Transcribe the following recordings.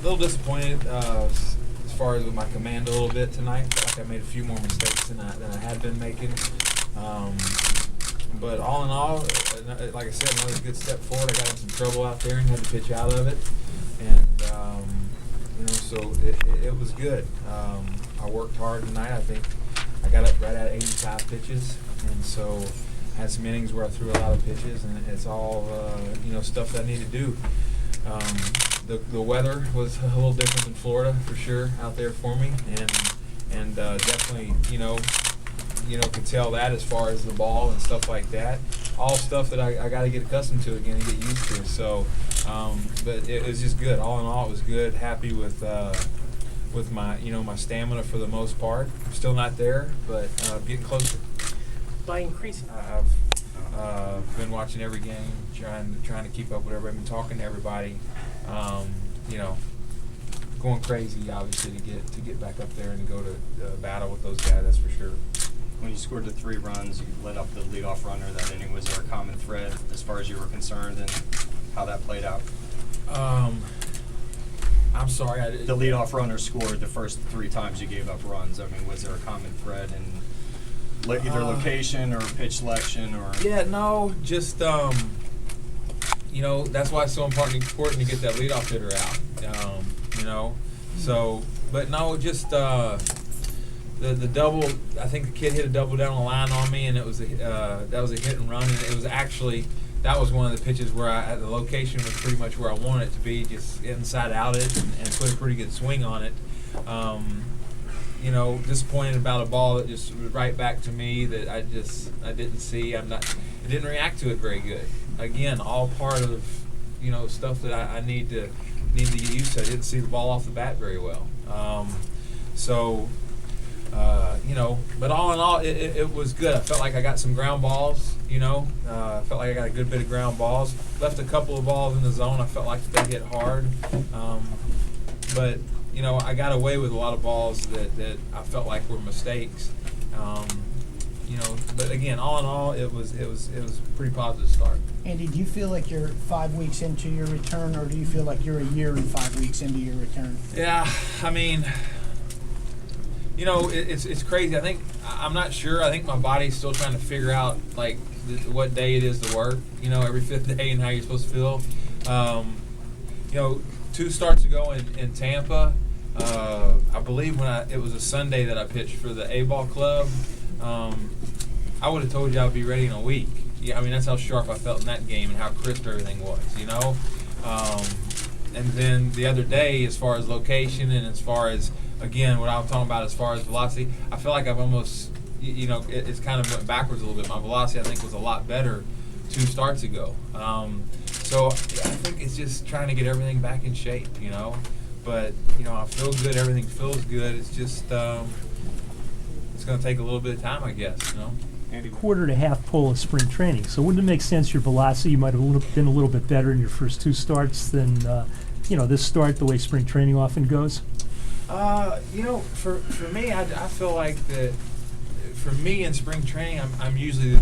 little disappointed as far as with my command a little bit tonight. Felt like I made a few more mistakes than I had been making. But all in all, like I said, another good step forward. I got in some trouble out there and had to pitch out of it, and so it was good. I worked hard tonight. I think I got up right at 85 pitches, and so had some innings where I threw a lot of pitches, and it's all stuff that I need to do. The weather was a little different than Florida for sure out there for me, and definitely could tell that as far as the ball and stuff like that. All stuff that I got to get accustomed to again and get used to. So, but it was just good. All in all, it was good. Happy with my my stamina for the most part. I'm still not there, but getting closer. By increasing, I've been watching every game, trying to keep up with everybody. Been talking to everybody. Going crazy obviously to get back up there and go to battle with those guys. That's for sure. When you scored the 3 runs, you lit up the leadoff runner that inning. Was there a common thread as far as you were concerned and how that played out? I'm sorry. The leadoff runner scored the first 3 times you gave up runs. I mean, was there a common thread in either location or pitch selection or? Yeah, no, just that's why it's so important to get that leadoff hitter out. So, but no, just the double. I think the kid hit a double down the line on me, and it was that was a hit and run, and it was actually. That was one of the pitches where the location was pretty much where I wanted it to be, just inside out it and put a pretty good swing on it. Disappointed about a ball that just was right back to me that I didn't see. I didn't react to it very good. Again, all part of stuff that I need to get used to. I didn't see the ball off the bat very well. But all in all, it was good. I felt like I got some ground balls. I felt like I got a good bit of ground balls. Left a couple of balls in the zone. I felt like they hit hard. But I got away with a lot of balls that I felt like were mistakes. But again, all in all, it was a pretty positive start. Andy, do you feel like you're 5 weeks into your return, or do you feel like you're a year and 5 weeks into your return? Yeah, I mean, it's crazy. I'm not sure. I think my body's still trying to figure out what day it is to work. Every 5th day and how you're supposed to feel. 2 starts ago in Tampa, I believe it was a Sunday that I pitched for the A-ball club. I would have told you I'd be ready in a week. Yeah, I mean that's how sharp I felt in that game and how crisp everything was. And then the other day, as far as location and as far as again what I was talking about as far as velocity, I feel like I've almost it's kind of went backwards a little bit. My velocity I think was a lot better 2 starts ago. So I think it's just trying to get everything back in shape, But I feel good. Everything feels good. It's just it's going to take a little bit of time, I guess. Andy, quarter and a half pull of spring training. So wouldn't it make sense your velocity might have been a little bit better in your first 2 starts than this start, the way spring training often goes? For me, I feel like that. For me in spring training, I'm usually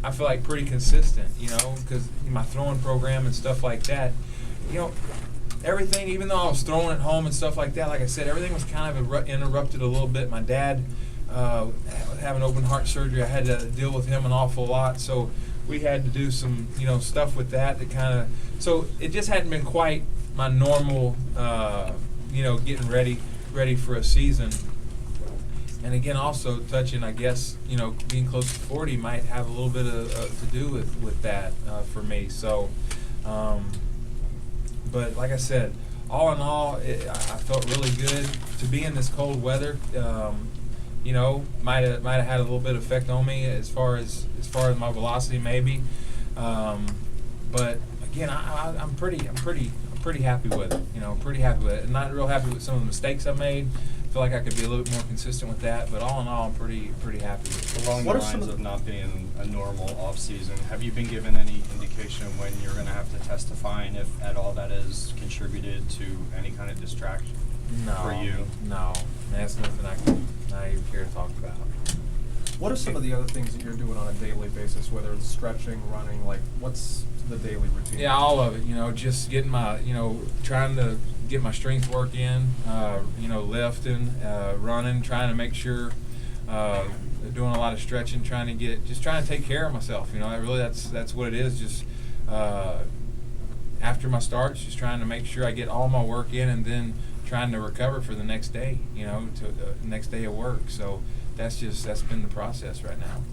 I feel like pretty consistent, because my throwing program and stuff like that, everything, even though I was throwing at home and stuff like that, like I said, everything was kind of interrupted a little bit. My dad having open heart surgery, I had to deal with him an awful lot, so we had to do some, stuff with that so it just hadn't been quite my normal, getting ready for a season. And again, also touching, I guess, being close to 40 might have a little bit to do with that for me. So, but like I said, all in all, I felt really good to be in this cold weather. Might have had a little bit of effect on me as far as my velocity maybe. But again, I'm pretty happy with it. Pretty happy with it. I'm not real happy with some of the mistakes I made. I feel like I could be a little bit more consistent with that, but all in all, I'm pretty happy with it. Along the lines of not being a normal off season, have you been given any indication of when you're going to have to testify, and if at all that has contributed to any kind of distraction for you? No, that's nothing I not even care to talk about. What are some of the other things that you're doing on a daily basis, whether it's stretching, running? What's the daily routine? Yeah, all of it. Just getting my, trying to get my strength work in. Lifting, running, trying to make sure, doing a lot of stretching, trying to take care of myself. That's what it is. Just after my starts, just trying to make sure I get all my work in, and then trying to recover for the next day. To the next day of work. So that's been the process right now.